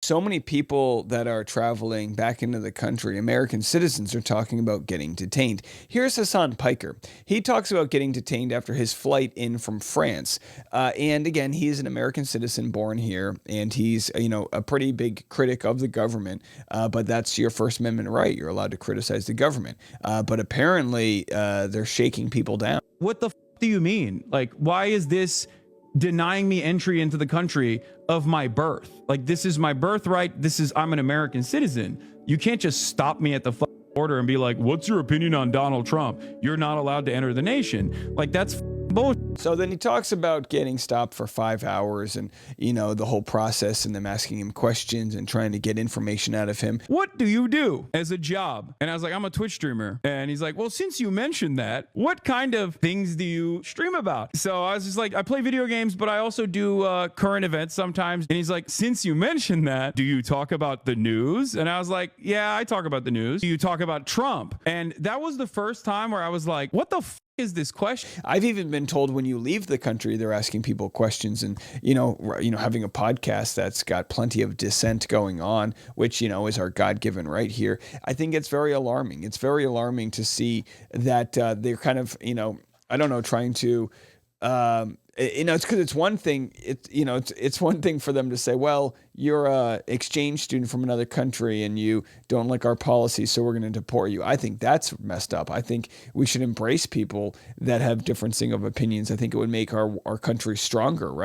so many people that are traveling back into the country, American citizens, are talking about getting detained. Here's Hasan Piker. He talks about getting detained after his flight in from France. And again, he's an American citizen born here, and he's, a pretty big critic of the government. But that's your First Amendment right. You're allowed to criticize the government. But apparently, they're shaking people down. What the do you mean? Like, why is this denying me entry into the country of my birth? Like, this is my birthright. I'm an American citizen. You can't just stop me at the border and be like, what's your opinion on Donald Trump? You're not allowed to enter the nation. Like, that's bullshit. So then he talks about getting stopped for 5 hours and, the whole process and them asking him questions and trying to get information out of him. What do you do as a job? And I was like, I'm a Twitch streamer. And he's like, well, since you mentioned that, what kind of things do you stream about? So I was just like, I play video games, but I also do current events sometimes. And he's like, since you mentioned that, do you talk about the news? And I was like, yeah, I talk about the news. Do you talk about Trump? And that was the first time where I was like, what the is this question? I've even been told when you leave the country, they're asking people questions, and having a podcast that's got plenty of dissent going on, which is our God-given right here. I think it's very alarming. It's very alarming to see that they're kind of trying to. It's because it's one thing. It's one thing for them to say, well, you're a exchange student from another country and you don't like our policy, so we're going to deport you. I think that's messed up. I think we should embrace people that have differencing of opinions. I think it would make our country stronger, right?